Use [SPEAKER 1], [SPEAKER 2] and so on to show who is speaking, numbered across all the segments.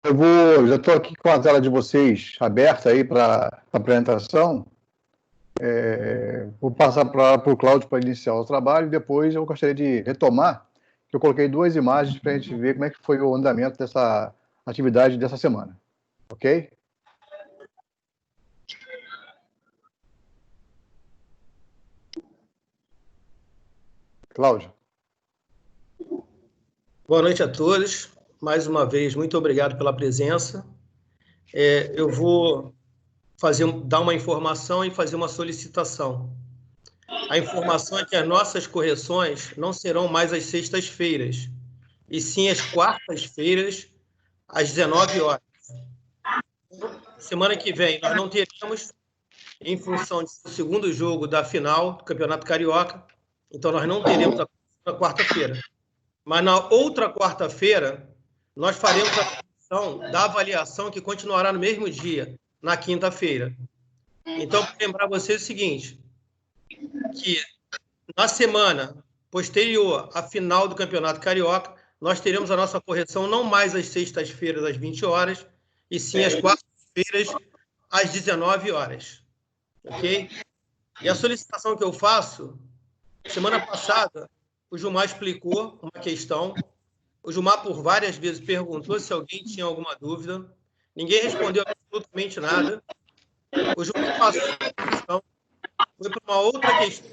[SPEAKER 1] Já estou aqui com a tela de vocês aberta aí para a apresentação. Vou passar para o Cláudio para iniciar o trabalho e depois eu gostaria de retomar, que eu coloquei duas imagens para a gente ver como é que foi o andamento dessa atividade dessa semana. Ok? Cláudio.
[SPEAKER 2] Boa noite a todos. Mais uma vez, muito obrigado pela presença. Eu vou dar uma informação e fazer uma solicitação. A informação é que as nossas correções não serão mais às sextas-feiras, e sim às quartas-feiras, às 19 horas. Semana que vem, nós não teremos, em função do segundo jogo da final do Campeonato Carioca, então nós não teremos a quarta-feira. Mas na outra quarta-feira, nós faremos a correção da avaliação que continuará no mesmo dia, na quinta-feira. Então, para lembrar vocês o seguinte, que na semana posterior à final do Campeonato Carioca, nós teremos a nossa correção não mais às sextas-feiras, às 20 horas, e sim às quartas-feiras, às 19 horas. Ok? E a solicitação que eu faço, semana passada, o Gilmar explicou uma questão. O Gilmar, por várias vezes, perguntou se alguém tinha alguma dúvida. Ninguém respondeu absolutamente nada. O Gilmar passou a questão, foi para uma outra questão,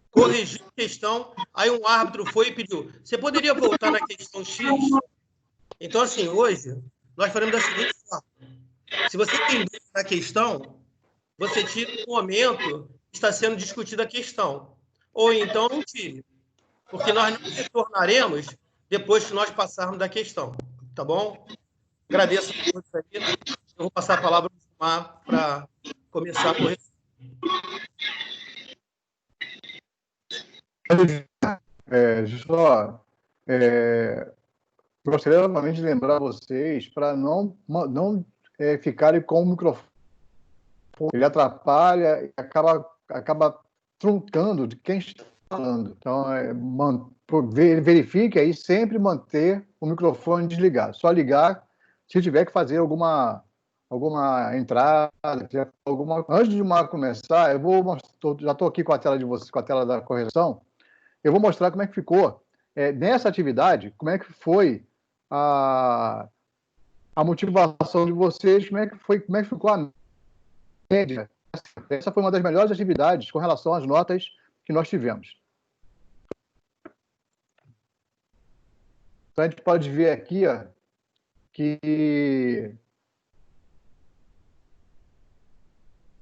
[SPEAKER 2] corrigiu a questão, aí um árbitro foi e pediu: você poderia voltar na questão X? Então, assim, hoje, nós faremos da seguinte forma. Se você tem dúvida na questão, você tira no momento que está sendo discutida a questão. Ou então não tire, porque nós não retornaremos depois que nós passarmos da questão. Tá bom? Agradeço a todos aí. Eu vou passar a palavra para o Gilmar para começar a correção.
[SPEAKER 1] Gostaria novamente de lembrar vocês para não ficarem com o microfone. Ele atrapalha e acaba truncando de quem está falando. Então, verifique aí sempre manter o microfone desligado. Só ligar se tiver que fazer alguma entrada, Antes de começar, já estou aqui com a tela de vocês, com a tela da correção. Eu vou mostrar como é que ficou nessa atividade, como é que foi a motivação de vocês, como é que ficou a média. Essa foi uma das melhores atividades com relação às notas que nós tivemos. Então, a gente pode ver aqui que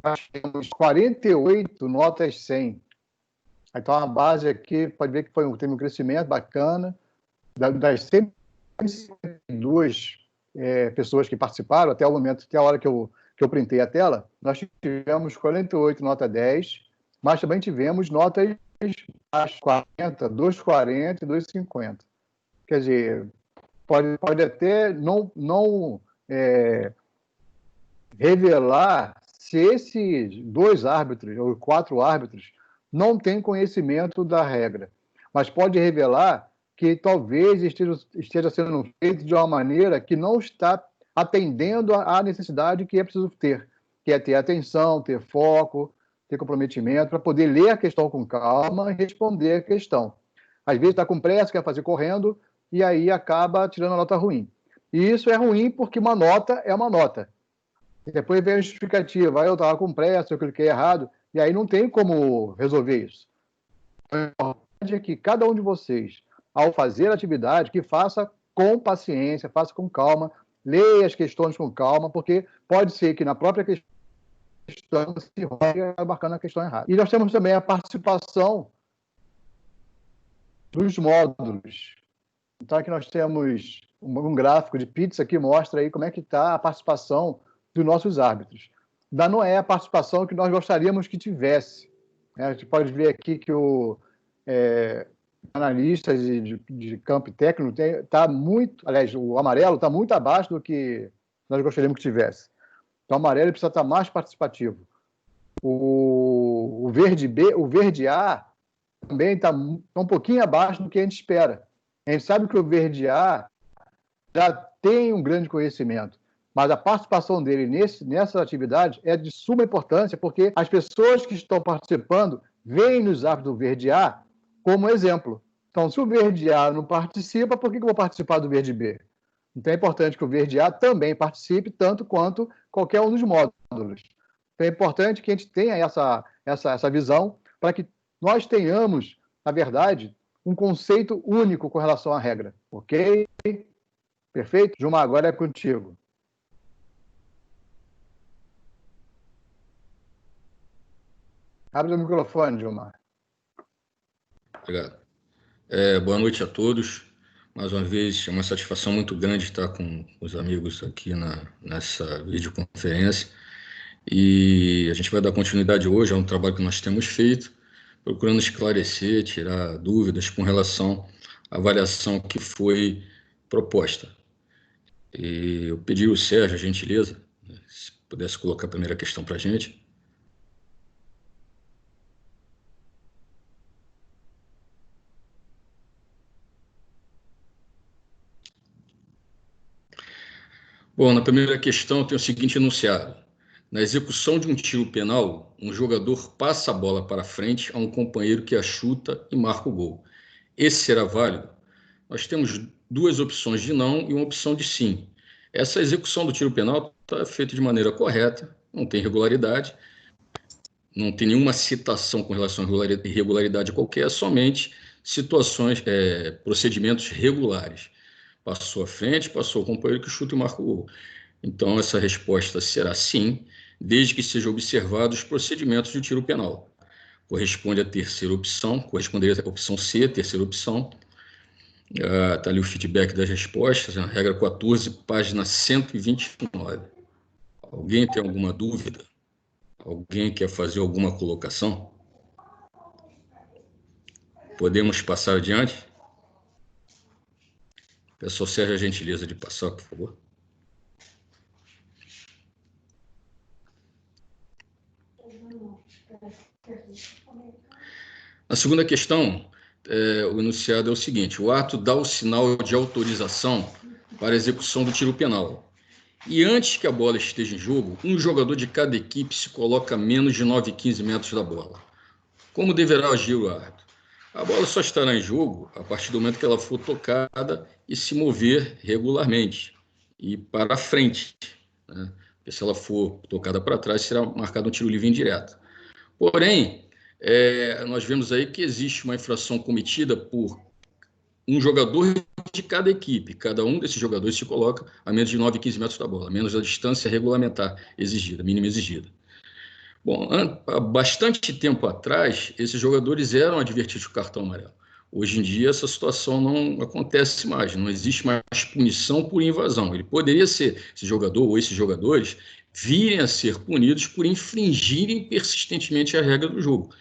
[SPEAKER 1] nós temos 48 notas 100. Então, a base aqui, pode ver que teve um crescimento bacana. Das 152 pessoas que participaram, até o momento, até a hora que eu printei a tela, nós tivemos 48 nota 10, mas também tivemos notas 40, 2,40 e 2,50. Quer dizer, pode até não revelar se esses 2 árbitros ou 4 árbitros não têm conhecimento da regra, mas pode revelar que talvez esteja sendo feito de uma maneira que não está atendendo à necessidade que é preciso ter, que é ter atenção, ter foco, ter comprometimento, para poder ler a questão com calma e responder a questão. Às vezes está com pressa, quer fazer correndo, e aí acaba tirando a nota ruim. E isso é ruim porque uma nota é uma nota. E depois vem a justificativa, eu estava com pressa, eu cliquei errado, e aí não tem como resolver isso. A importante é que cada um de vocês, ao fazer a atividade, que faça com paciência, faça com calma, leia as questões com calma, porque pode ser que na própria questão se vai marcando a questão errada. E nós temos também a participação dos módulos. Então, aqui nós temos um gráfico de pizza que mostra aí como é que está a participação dos nossos árbitros. Ainda não é a participação que nós gostaríamos que tivesse. A gente pode ver aqui que o analista de campo técnico está muito... Aliás, o amarelo está muito abaixo do que nós gostaríamos que tivesse. Então, o amarelo precisa estar mais participativo. O verde A também está um pouquinho abaixo do que a gente espera. A gente sabe que o verde A já tem um grande conhecimento. Mas a participação dele nessa atividade é de suma importância, porque as pessoas que estão participando veem nos árbitros do verde A como exemplo. Então, se o verde A não participa, por que eu vou participar do verde B? Então, é importante que o verde A também participe, tanto quanto qualquer um dos módulos. Então, é importante que a gente tenha essa visão para que nós tenhamos, na verdade, um conceito único com relação à regra. Ok? Perfeito? Gilmar, agora é contigo. Abre o microfone, Gilmar.
[SPEAKER 3] Obrigado. Boa noite a todos. Mais uma vez, é uma satisfação muito grande estar com os amigos aqui nessa videoconferência. E a gente vai dar continuidade hoje a um trabalho que nós temos feito, procurando esclarecer, tirar dúvidas com relação à avaliação que foi proposta. E eu pedi ao Sérgio a gentileza, se pudesse colocar a primeira questão para a gente. Bom, na primeira questão tem o seguinte enunciado. Na execução de um tiro penal, um jogador passa a bola para frente a um companheiro que a chuta e marca o gol. Esse será válido? Nós temos duas opções de não e uma opção de sim. Essa execução do tiro penal está feita de maneira correta, não tem irregularidade, não tem nenhuma citação com relação a irregularidade qualquer, somente situações, procedimentos regulares. Passou à frente, passou o companheiro que chuta e marca o gol. Então, essa resposta será sim, desde que sejam observados os procedimentos de tiro penal. Corresponde à terceira opção, corresponderia à opção C, a terceira opção. Está ali o feedback das respostas, na regra 14, página 129. Alguém tem alguma dúvida? Alguém quer fazer alguma colocação? Podemos passar adiante? Peço ao Sérgio a gentileza de passar, por favor. Na segunda questão, o enunciado é o seguinte: o ato dá o sinal de autorização para a execução do tiro penal. E antes que a bola esteja em jogo, um jogador de cada equipe se coloca a menos de 9,15 metros da bola. Como deverá agir o árbitro? A bola só estará em jogo a partir do momento que ela for tocada e se mover regularmente e para frente, né? Porque se ela for tocada para trás, será marcado um tiro livre indireto. Porém, nós vemos aí que existe uma infração cometida por um jogador de cada equipe. Cada um desses jogadores se coloca a menos de 9,15 metros da bola, menos a distância regulamentar exigida, mínima exigida. Bom, há bastante tempo atrás, esses jogadores eram advertidos com cartão amarelo. Hoje em dia, essa situação não acontece mais, não existe mais punição por invasão. Ele poderia ser, esse jogador ou esses jogadores, virem a ser punidos por infringirem persistentemente a regra do jogo.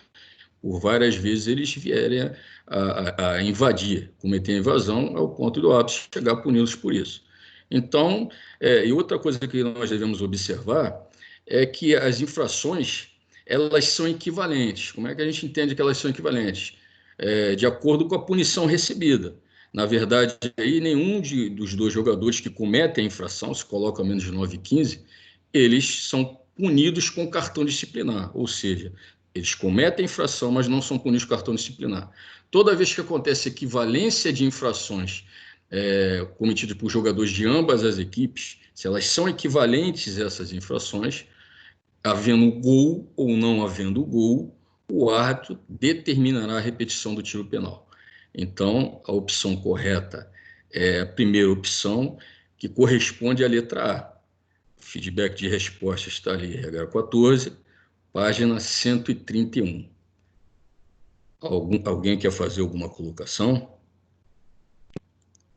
[SPEAKER 3] Por várias vezes eles vierem a invadir, cometer a invasão, ao ponto do árbitro chegar a puni-los por isso. Então, e outra coisa que nós devemos observar é que as infrações, elas são equivalentes. Como é que a gente entende que elas são equivalentes? De acordo com a punição recebida. Na verdade, aí, nenhum dos dois jogadores que cometem a infração, se colocam a menos de 9,15, eles são punidos com cartão disciplinar, ou seja, eles cometem a infração, mas não são punidos com cartão disciplinar. Toda vez que acontece equivalência de infrações cometidas por jogadores de ambas as equipes, se elas são equivalentes a essas infrações, havendo gol ou não havendo gol, o árbitro determinará a repetição do tiro penal. Então, a opção correta é a primeira opção, que corresponde à letra A. O feedback de resposta está ali, regra 14, página 131. Alguém quer fazer alguma colocação?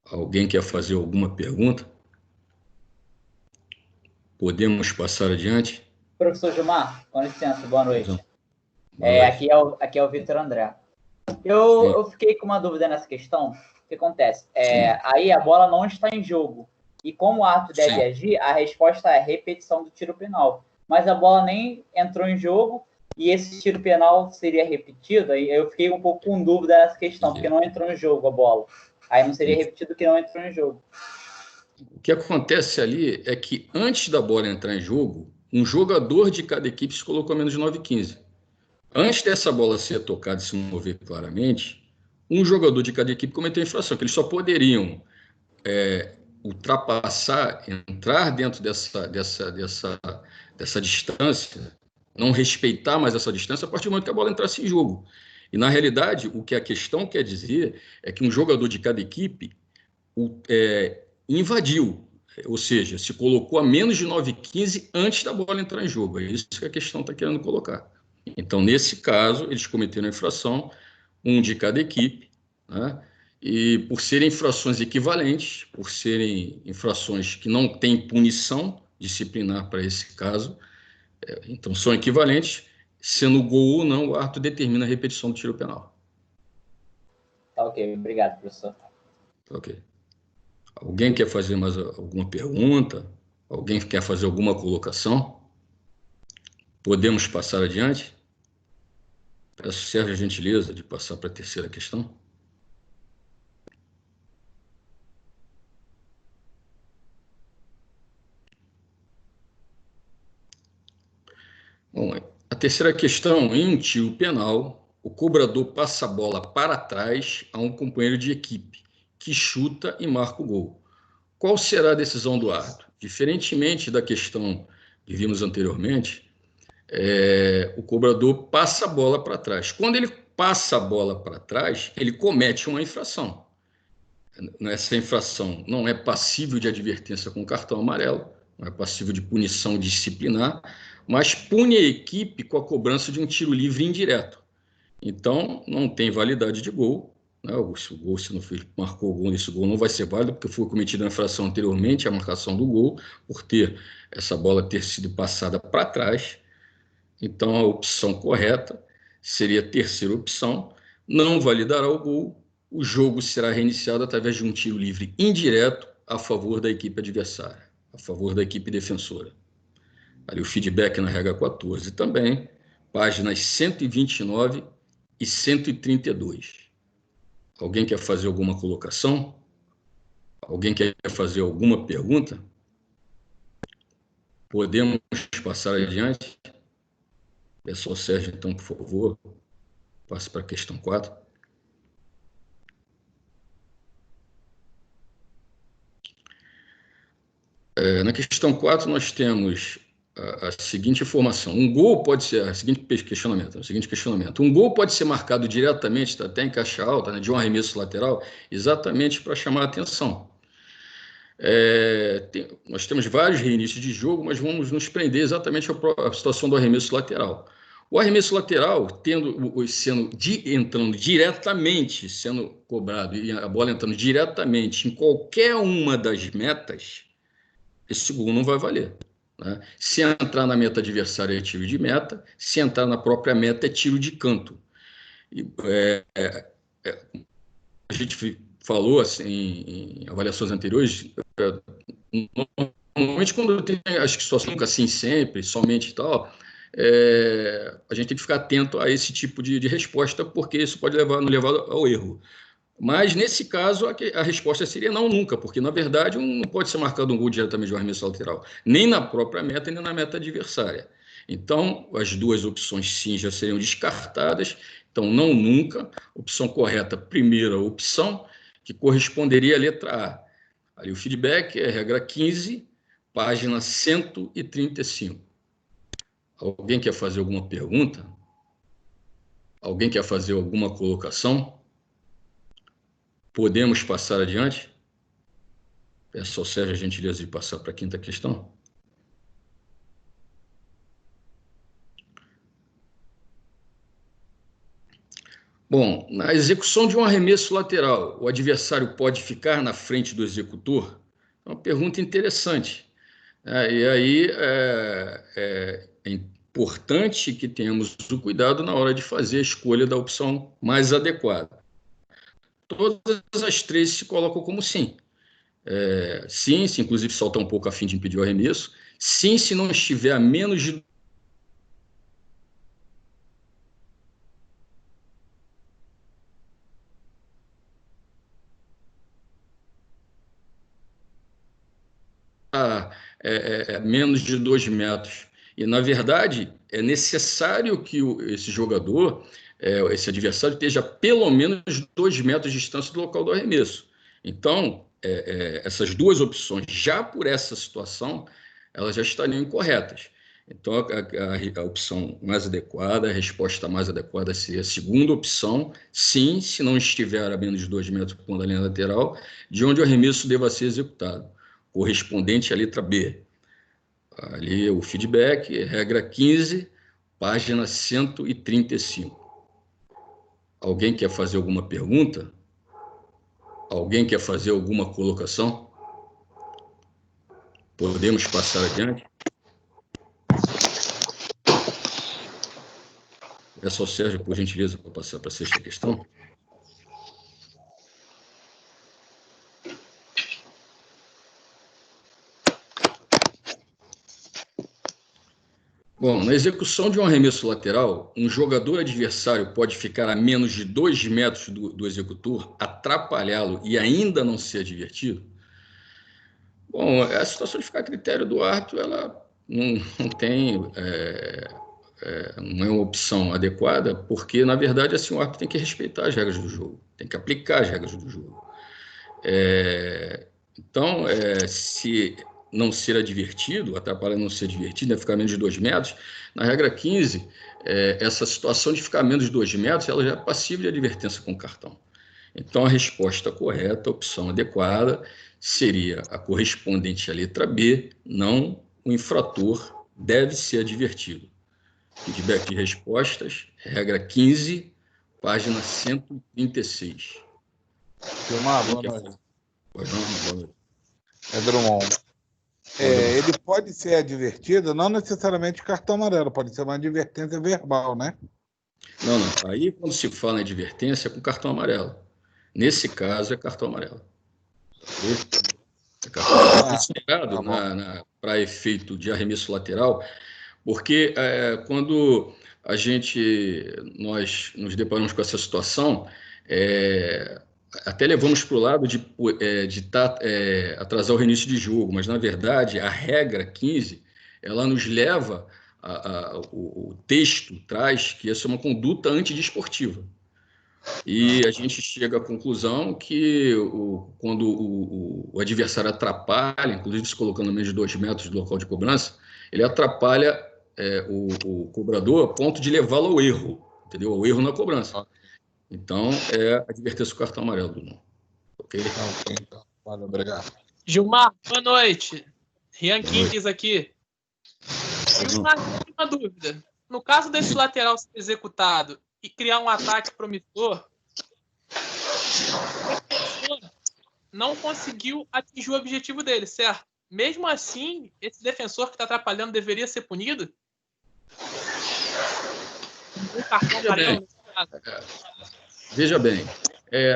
[SPEAKER 3] Alguém quer fazer alguma pergunta? Podemos passar adiante?
[SPEAKER 4] Professor Gilmar, com licença, boa noite.
[SPEAKER 3] Boa noite.
[SPEAKER 4] Aqui é o Vitor André. Eu fiquei com uma dúvida nessa questão. O que acontece? Aí a bola não está em jogo. E como o árbitro deve agir, a resposta é repetição do tiro penal. Mas a bola nem entrou em jogo e esse tiro penal seria repetido. E eu fiquei um pouco com dúvida nessa questão, porque não entrou em jogo a bola. Aí não seria repetido que não entrou em jogo.
[SPEAKER 3] O que acontece ali é que antes da bola entrar em jogo, um jogador de cada equipe se colocou a menos de 9,15. Antes dessa bola ser tocada e se mover claramente, um jogador de cada equipe cometeu infração, que eles só poderiam ultrapassar, entrar dentro dessa distância, não respeitar mais essa distância a partir do momento que a bola entrasse em jogo. E, na realidade, o que a questão quer dizer é que um jogador de cada equipe invadiu, ou seja, se colocou a menos de 9,15 antes da bola entrar em jogo. É isso que a questão está querendo colocar. Então, nesse caso, eles cometeram a infração, um de cada equipe, né? E por serem infrações equivalentes, por serem infrações que não têm punição disciplinar para esse caso, então são equivalentes, sendo gol ou não, o árbitro determina a repetição do tiro penal.
[SPEAKER 4] Tá ok, obrigado, professor.
[SPEAKER 3] Ok. Alguém quer fazer mais alguma pergunta? Alguém quer fazer alguma colocação? Podemos passar adiante? Peço, Sérgio, a gentileza de passar para a terceira questão. Bom, a terceira questão, em um tiro penal, o cobrador passa a bola para trás a um companheiro de equipe, que chuta e marca o gol. Qual será a decisão do árbitro? Diferentemente da questão que vimos anteriormente, o cobrador passa a bola para trás. Quando ele passa a bola para trás, ele comete uma infração. Essa infração não é passível de advertência com cartão amarelo, não é passível de punição disciplinar, mas pune a equipe com a cobrança de um tiro livre indireto. Então, não tem validade de gol, né? Se o gol, se não marcou o gol, esse gol não vai ser válido, porque foi cometida uma infração anteriormente à marcação do gol, por ter essa bola ter sido passada para trás. Então, a opção correta seria a terceira opção, não validará o gol, o jogo será reiniciado através de um tiro livre indireto a favor da equipe adversária, a favor da equipe defensora. Ali o feedback na regra 14 também, páginas 129 e 132. Alguém quer fazer alguma colocação? Alguém quer fazer alguma pergunta? Podemos passar adiante? Pessoal Sérgio, então, por favor, passe para a questão 4. Na questão 4, nós temos a seguinte informação. Um gol pode ser, o seguinte questionamento. Um gol pode ser marcado diretamente, tá, até em caixa alta, né, de um arremesso lateral, exatamente para chamar a atenção. Nós temos vários reinícios de jogo, mas vamos nos prender exatamente à situação do arremesso lateral. O arremesso lateral, entrando diretamente, sendo cobrado, e a bola entrando diretamente em qualquer uma das metas, esse gol não vai valer, né? Se entrar na meta adversária é tiro de meta, se entrar na própria meta é tiro de canto. A gente falou assim, em avaliações anteriores, normalmente quando tem as situações nunca assim sempre, somente e tal, a gente tem que ficar atento a esse tipo de resposta, porque isso pode nos levar ao erro. Mas, nesse caso, a resposta seria não, nunca, porque, na verdade, não pode ser marcado um gol diretamente de um arremesso lateral, nem na própria meta, nem na meta adversária. Então, as duas opções, sim, já seriam descartadas. Então, não, nunca. Opção correta, primeira opção, que corresponderia à letra A. Ali o feedback é regra 15, página 135. Alguém quer fazer alguma pergunta? Alguém quer fazer alguma colocação? Podemos passar adiante? Peço ao Sérgio a gentileza de passar para a quinta questão. Bom, na execução de um arremesso lateral, o adversário pode ficar na frente do executor? É uma pergunta interessante. E aí é importante que tenhamos o cuidado na hora de fazer a escolha da opção mais adequada. Todas as três se colocam como sim. Sim, se inclusive soltar um pouco a fim de impedir o arremesso. Sim, se não estiver a menos de menos de 2 metros. E, na verdade, é necessário que esse jogador, esse adversário, esteja pelo menos 2 metros de distância do local do arremesso. Então, essas duas opções, já por essa situação, elas já estariam incorretas. Então, a opção mais adequada, a resposta mais adequada seria a segunda opção, sim, se não estiver a menos de 2 metros do ponto da linha lateral, de onde o arremesso deva ser executado, correspondente à letra B. Ali o feedback, regra 15, página 135. Alguém quer fazer alguma pergunta? Alguém quer fazer alguma colocação? Podemos passar adiante? É só, Sérgio, por gentileza, para passar para a sexta questão. Bom, na execução de um arremesso lateral, um jogador adversário pode ficar a menos de 2 metros do executor, atrapalhá-lo e ainda não ser advertido? Bom, a situação de ficar a critério do árbitro, ela não tem, não é uma opção adequada, porque, na verdade, assim, o árbitro tem que respeitar as regras do jogo, tem que aplicar as regras do jogo. Então, se não ser advertido, atrapalhar não ser advertido, ficar menos de 2 metros, na regra 15, essa situação de ficar menos de 2 metros, ela já é passível de advertência com cartão. Então, a resposta correta, a opção adequada, seria a correspondente à letra B, não o infrator deve ser advertido. Feedback de respostas, regra 15, página 136.
[SPEAKER 5] Gilmar, boa noite.
[SPEAKER 3] Boa noite.
[SPEAKER 5] É Drummond. Ele pode ser advertido, não necessariamente cartão amarelo, pode ser uma advertência verbal, né?
[SPEAKER 3] Não. Aí, quando se fala em advertência, é com cartão amarelo. Nesse caso, é cartão amarelo. É cartão amarelo considerado para efeito de arremesso lateral, porque quando nós nos deparamos com essa situação, até levamos para o lado de atrasar o reinício de jogo, mas, na verdade, a regra 15, ela nos leva, o texto traz que essa é uma conduta antidesportiva. E a gente chega à conclusão que quando o adversário atrapalha, inclusive se colocando a menos de 2 metros do local de cobrança, ele atrapalha o cobrador a ponto de levá-lo ao erro, entendeu? Ao erro na cobrança. Então, advertência com cartão amarelo, Bruno. Ok?
[SPEAKER 5] Então. Valeu, obrigado.
[SPEAKER 6] Gilmar, boa noite. Rian Quintes aqui. Gilmar, uma dúvida. No caso desse lateral ser executado e criar um ataque promissor, o defensor não conseguiu atingir o objetivo dele, certo? Mesmo assim, esse defensor que está atrapalhando deveria ser punido? Um cartão amarelo, nesse caso.
[SPEAKER 3] Veja bem,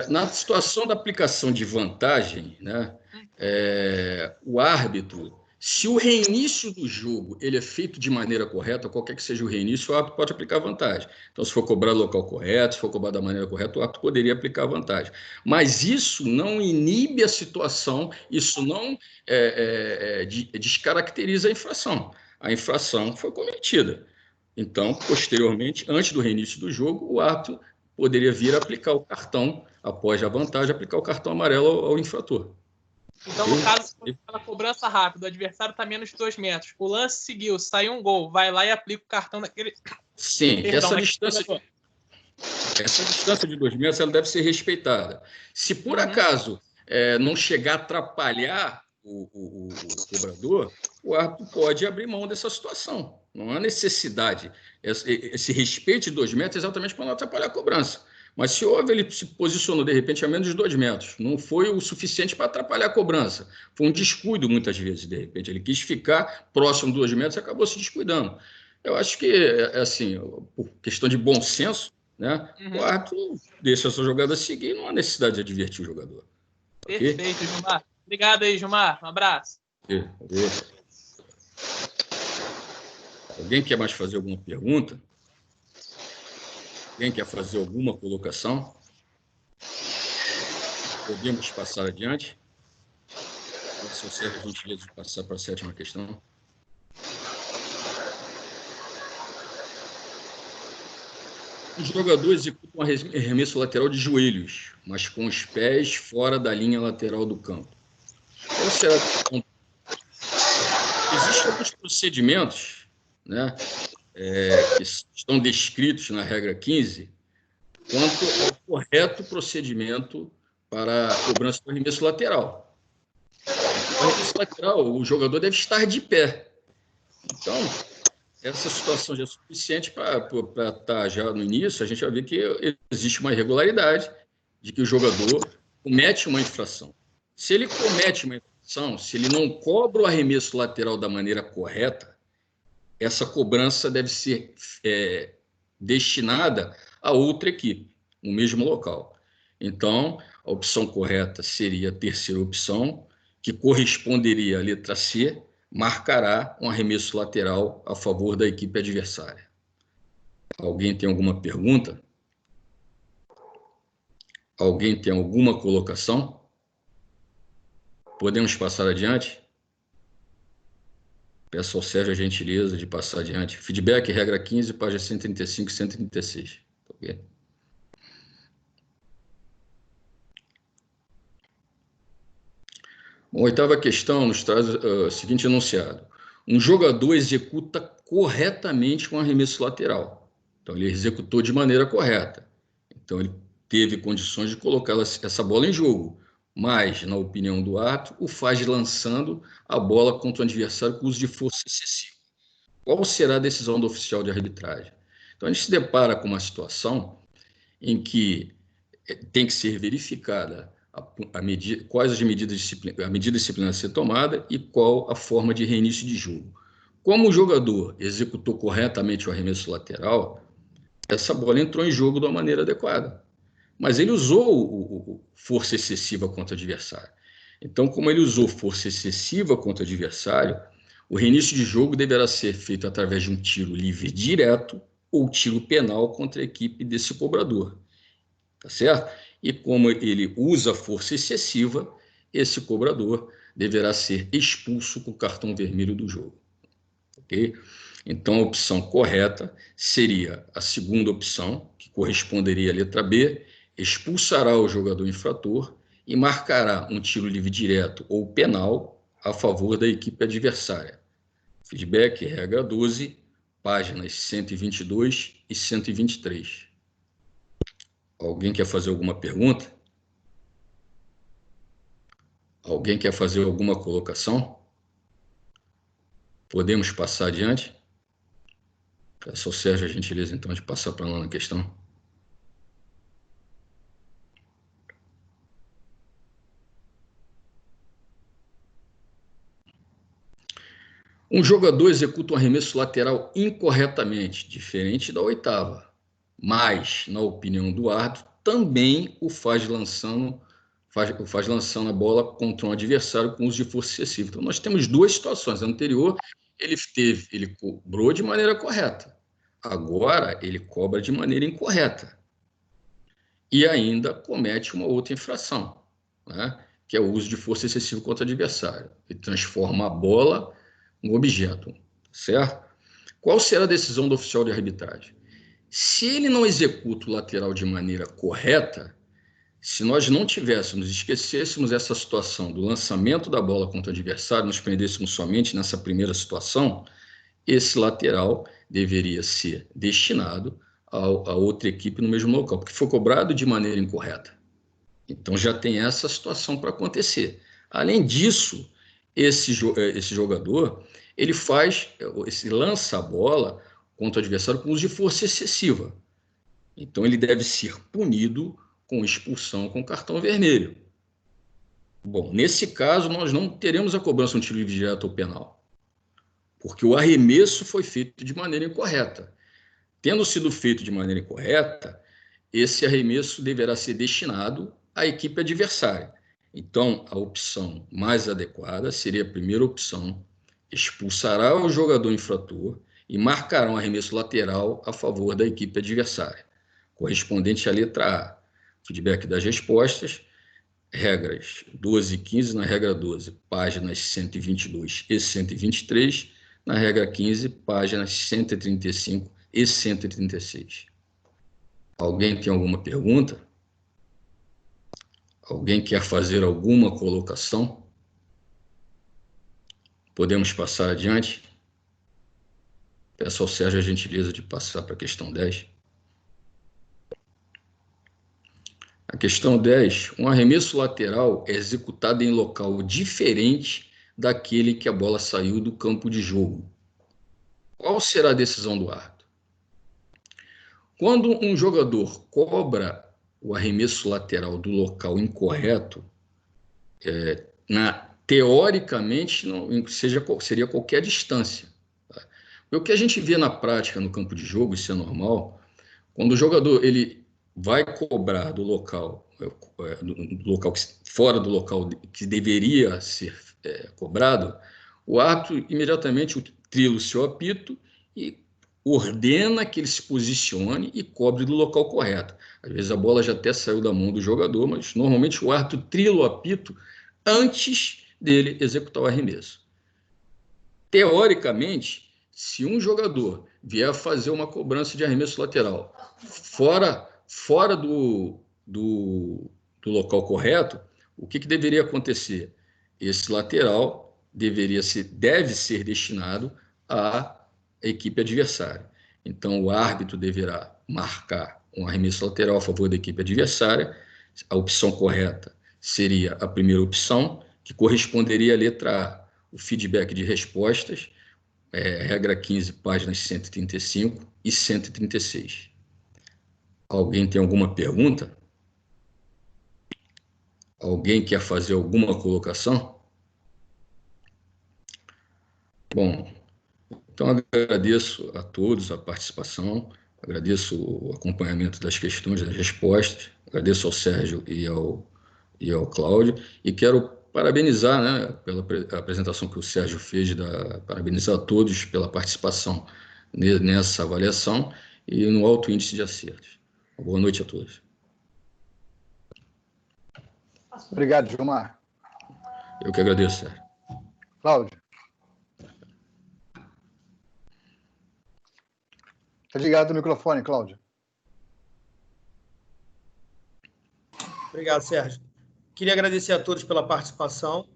[SPEAKER 3] na situação da aplicação de vantagem, né, o árbitro, se o reinício do jogo ele é feito de maneira correta, qualquer que seja o reinício, o árbitro pode aplicar vantagem. Então, se for cobrar no local correto, se for cobrar da maneira correta, o árbitro poderia aplicar vantagem. Mas isso não inibe a situação, isso não descaracteriza a infração. A infração foi cometida. Então, posteriormente, antes do reinício do jogo, o árbitro poderia vir a aplicar o cartão, após a vantagem, aplicar o cartão amarelo ao infrator.
[SPEAKER 6] Então, no caso, se for aquela cobrança rápida, o adversário está menos de 2 metros, o lance seguiu, saiu um gol, vai lá e aplica o cartão naquele...
[SPEAKER 3] Sim, essa distância de 2 metros ela deve ser respeitada. Se por acaso não chegar a atrapalhar o cobrador, o árbitro pode abrir mão dessa situação. Não há necessidade. Esse respeito de 2 metros é exatamente para não atrapalhar a cobrança. Mas se ele se posicionou, de repente, a menos de 2 metros, não foi o suficiente para atrapalhar a cobrança. Foi um descuido, muitas vezes, de repente. Ele quis ficar próximo de 2 metros e acabou se descuidando. Eu acho que, assim, por questão de bom senso, né, o árbitro deixa essa jogada seguir e não há necessidade de advertir o jogador.
[SPEAKER 6] Perfeito, okay? Gilmar. Obrigado aí, Gilmar. Um abraço.
[SPEAKER 3] Alguém quer mais fazer alguma pergunta? Alguém quer fazer alguma colocação? Podemos passar adiante? Se eu serve a gentileza de passar para a 7ª questão. O jogador executa um arremesso lateral de joelhos, mas com os pés fora da linha lateral do campo. Qual será? Existem alguns procedimentos, né, que estão descritos na regra 15 quanto ao correto procedimento para a cobrança do arremesso lateral. O arremesso lateral, o jogador deve estar de pé. Então, essa situação já é suficiente para estar já no início, a gente vai ver que existe uma irregularidade de que o jogador comete uma infração. Se ele comete uma infração, se ele não cobra o arremesso lateral da maneira correta, essa cobrança deve ser destinada a outra equipe, no mesmo local. Então, a opção correta seria a terceira opção, que corresponderia à letra C, marcará um arremesso lateral a favor da equipe adversária. Alguém tem alguma pergunta? Alguém tem alguma colocação? Podemos passar adiante? Peço ao Sérgio a gentileza de passar adiante. Feedback, regra 15, página 135 e 136. Ok? Bom, 8ª questão nos traz o seguinte enunciado. Um jogador executa corretamente um arremesso lateral. Então, ele executou de maneira correta. Então, ele teve condições de colocar essa bola em jogo. Mas, na opinião do árbitro, o faz lançando a bola contra o adversário com uso de força excessiva. Qual será a decisão do oficial de arbitragem? Então, a gente se depara com uma situação em que tem que ser verificada quais a medida disciplinar a ser tomada e qual a forma de reinício de jogo. Como o jogador executou corretamente o arremesso lateral, essa bola entrou em jogo de uma maneira adequada. Mas ele usou força excessiva contra o adversário. Então, como ele usou força excessiva contra o adversário, o reinício de jogo deverá ser feito através de um tiro livre direto ou tiro penal contra a equipe desse cobrador. Tá certo? E como ele usa força excessiva, esse cobrador deverá ser expulso com o cartão vermelho do jogo. Ok? Então, a opção correta seria a segunda opção, que corresponderia à letra B, expulsará o jogador infrator e marcará um tiro livre direto ou penal a favor da equipe adversária. Feedback, regra 12, páginas 122 e 123. Alguém quer fazer alguma pergunta? Alguém quer fazer alguma colocação? Podemos passar adiante? Peço ao Sérgio a gentileza, então, de passar para lá na questão. Um jogador executa um arremesso lateral incorretamente, diferente da 8ª, mas, na opinião do árbitro, também o faz lançando a bola contra um adversário com uso de força excessiva. Então, nós temos duas situações. A anterior, ele cobrou de maneira correta. Agora, ele cobra de maneira incorreta. E ainda comete uma outra infração, né, que é o uso de força excessiva contra o adversário. Ele transforma a bola em objeto, certo? Qual será a decisão do oficial de arbitragem? Se ele não executa o lateral de maneira correta, se nós não esquecêssemos essa situação do lançamento da bola contra o adversário, nos prendêssemos somente nessa primeira situação, esse lateral deveria ser destinado a outra equipe no mesmo local, porque foi cobrado de maneira incorreta. Então já tem essa situação para acontecer. Além disso, esse jogador, ele lança a bola contra o adversário com uso de força excessiva. Então ele deve ser punido com expulsão com cartão vermelho. Bom, nesse caso, nós não teremos a cobrança de um tiro livre direto ou penal, porque o arremesso foi feito de maneira incorreta. Tendo sido feito de maneira incorreta, esse arremesso deverá ser destinado à equipe adversária. Então, a opção mais adequada seria a primeira opção, expulsará o jogador infrator e marcará um arremesso lateral a favor da equipe adversária, correspondente à letra A. Feedback das respostas. regras 12 e 15, na regra 12, páginas 122 e 123, na regra 15, páginas 135 e 136. Alguém tem alguma pergunta? Alguém quer fazer alguma colocação? Podemos passar adiante? Peço ao Sérgio a gentileza de passar para a questão 10. A questão 10, um arremesso lateral é executado em local diferente daquele que a bola saiu do campo de jogo. Qual será a decisão do árbitro? Quando um jogador cobra o arremesso lateral do local incorreto, teoricamente seria qualquer distância. Tá? O que a gente vê na prática no campo de jogo, isso é normal, quando o jogador ele vai cobrar do local fora do local que deveria ser cobrado, o árbitro imediatamente trila o seu apito e ordena que ele se posicione e cobre do local correto. Às vezes a bola já até saiu da mão do jogador, mas normalmente o árbitro trila o apito antes dele executar o arremesso. Teoricamente, se um jogador vier a fazer uma cobrança de arremesso lateral fora do local correto, o que deveria acontecer? Esse lateral deve ser destinado à equipe adversária. Então, o árbitro deverá marcar um arremesso lateral a favor da equipe adversária. A opção correta seria a primeira opção, que corresponderia à letra A, o feedback de respostas, regra 15, páginas 135 e 136. Alguém tem alguma pergunta? Alguém quer fazer alguma colocação? Bom, então agradeço a todos a participação, agradeço o acompanhamento das questões, das respostas, agradeço ao Sérgio e ao Cláudio, e quero parabenizar, né, pela apresentação que o Sérgio fez, parabenizar a todos pela participação nessa avaliação e no alto índice de acertos. Boa noite a todos.
[SPEAKER 1] Obrigado, Gilmar.
[SPEAKER 3] Eu que agradeço, Sérgio.
[SPEAKER 1] Cláudio. Está ligado o microfone, Cláudio.
[SPEAKER 2] Obrigado, Sérgio. Queria agradecer a todos pela participação,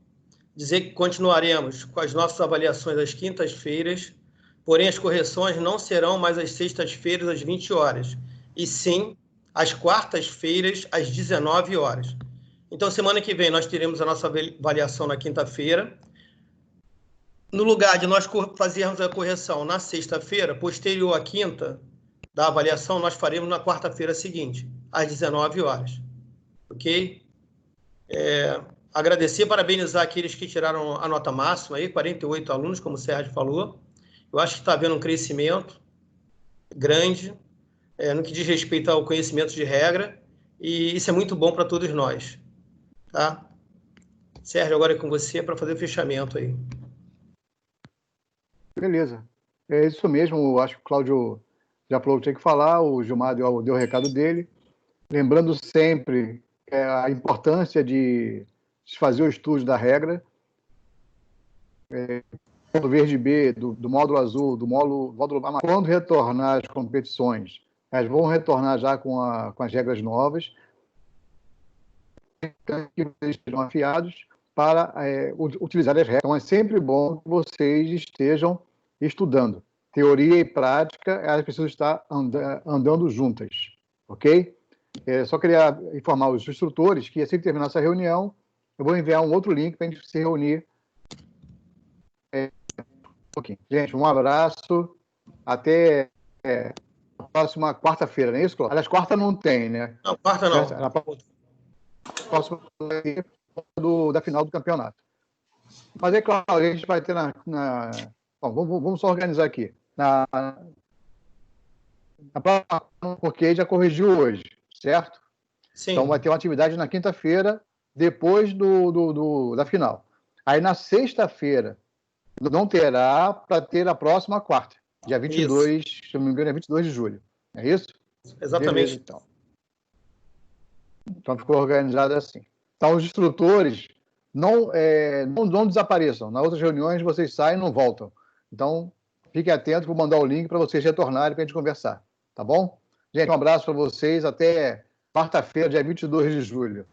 [SPEAKER 2] dizer que continuaremos com as nossas avaliações às quintas-feiras, porém as correções não serão mais às sextas-feiras às 20 horas, e sim às quartas-feiras às 19 horas. Então, semana que vem, nós teremos a nossa avaliação na quinta-feira. No lugar de nós fazermos a correção na sexta-feira, posterior à quinta da avaliação, nós faremos na quarta-feira seguinte, às 19 horas. Ok? Agradecer, parabenizar aqueles que tiraram a nota máxima, aí, 48 alunos, como o Sérgio falou. Eu acho que está havendo um crescimento grande no que diz respeito ao conhecimento de regra, e isso é muito bom para todos nós. Tá? Sérgio, agora é com você para fazer o fechamento aí.
[SPEAKER 1] Beleza. É isso mesmo, eu acho que o Cláudio já falou que tinha que falar, o Gilmar deu o recado dele. Lembrando sempre a importância de fazer o estudo da regra, do verde B, do módulo azul, do módulo amarelo. Quando retornar as competições, elas vão retornar já com as regras novas, que vocês estejam afiados para utilizar as regras. Então, é sempre bom que vocês estejam estudando. Teoria e prática, elas precisam estar andando juntas, ok? Só queria informar os instrutores que, assim que terminar essa reunião, eu vou enviar um outro link para a gente se reunir. Gente, um abraço. Até a próxima quarta-feira, não é isso, Cláudio? Aliás, quarta não tem, né?
[SPEAKER 2] Não, quarta não.
[SPEAKER 1] Na próxima da final do campeonato. Mas é claro, a gente vai ter Bom, vamos só organizar aqui. Na próxima, porque já corrigiu hoje, certo?
[SPEAKER 2] Sim.
[SPEAKER 1] Então vai ter uma atividade na quinta-feira, depois da final. Aí na sexta-feira não terá para ter a próxima quarta, dia 22, se não me engano, é 22 de julho. É isso?
[SPEAKER 2] Exatamente.
[SPEAKER 1] Beleza, então ficou organizado assim. Então, os instrutores não desapareçam. Nas outras reuniões, vocês saem e não voltam. Então, fiquem atentos, vou mandar o link para vocês retornarem para a gente conversar. Tá bom? Gente, um abraço para vocês. Até quarta-feira, dia 22 de julho.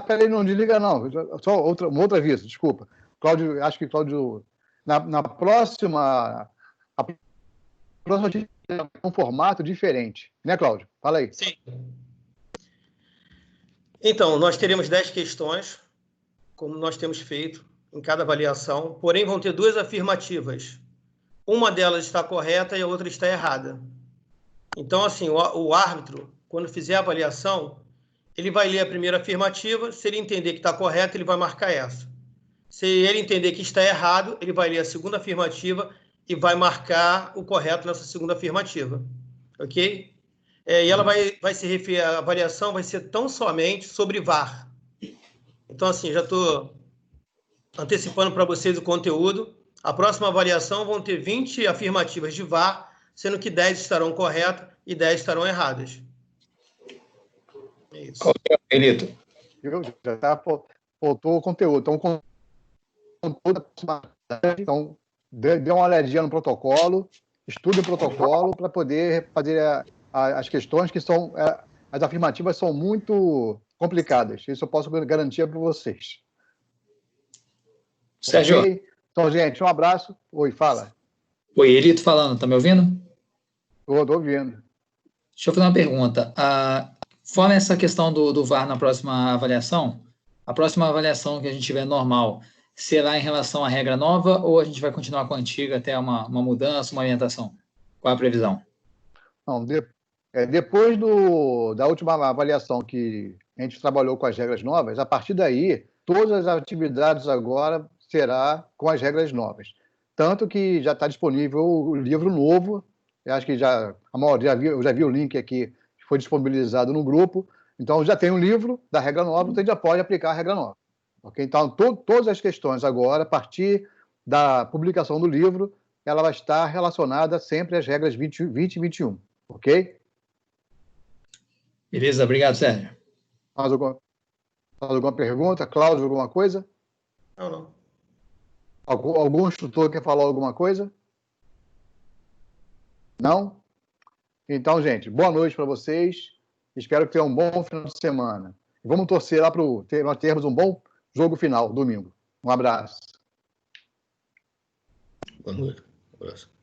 [SPEAKER 1] Peraí, não desliga, não. Só uma outra aviso, desculpa. Cláudio, acho que Cláudio... Na próxima... A próxima é um formato diferente. Né, Cláudio? Fala aí.
[SPEAKER 2] Sim. Então, nós teremos 10 questões, como nós temos feito em cada avaliação, porém vão ter 2 afirmativas. Uma delas está correta e a outra está errada. Então, assim, o árbitro, quando fizer a avaliação, ele vai ler a primeira afirmativa, se ele entender que está correta, ele vai marcar essa. Se ele entender que está errado, ele vai ler a segunda afirmativa e vai marcar o correto nessa segunda afirmativa. Ok? E ela vai se referir, a avaliação vai ser tão somente sobre VAR. Então, assim, já estou antecipando para vocês o conteúdo. A próxima avaliação vão ter 20 afirmativas de VAR, sendo que 10 estarão corretas e 10 estarão erradas. É isso.
[SPEAKER 7] Elito.
[SPEAKER 1] Já faltou o conteúdo. Então, dê uma olhadinha no protocolo, estude o protocolo para poder fazer as questões que são... As afirmativas são muito complicadas. Isso eu posso garantir para vocês.
[SPEAKER 7] Sérgio.
[SPEAKER 1] Okay? Então, gente, um abraço. Oi, fala.
[SPEAKER 7] Oi, Elito falando. Tá me ouvindo?
[SPEAKER 1] Estou ouvindo.
[SPEAKER 7] Deixa eu fazer uma pergunta. Fora essa questão do VAR na próxima avaliação, a próxima avaliação que a gente tiver normal será em relação à regra nova ou a gente vai continuar com a antiga até uma mudança, uma orientação? Qual a previsão?
[SPEAKER 1] Não, depois da última avaliação que a gente trabalhou com as regras novas, a partir daí, todas as atividades agora será com as regras novas. Tanto que já está disponível o livro novo, eu acho que eu já vi o link aqui, que foi disponibilizado no grupo, então já tem um livro da regra nova, então já pode aplicar a regra nova. Okay? Então, todas as questões agora, a partir da publicação do livro, ela vai estar relacionada sempre às regras 20 e 21, ok?
[SPEAKER 7] Beleza, obrigado, Sérgio.
[SPEAKER 1] Mais alguma pergunta? Cláudio, alguma coisa?
[SPEAKER 2] Não.
[SPEAKER 1] Algum instrutor quer falar alguma coisa? Não? Então, gente, boa noite para vocês. Espero que tenham um bom final de semana. Vamos torcer lá para nós termos um bom jogo final, domingo. Um abraço.
[SPEAKER 3] Boa noite. Um abraço.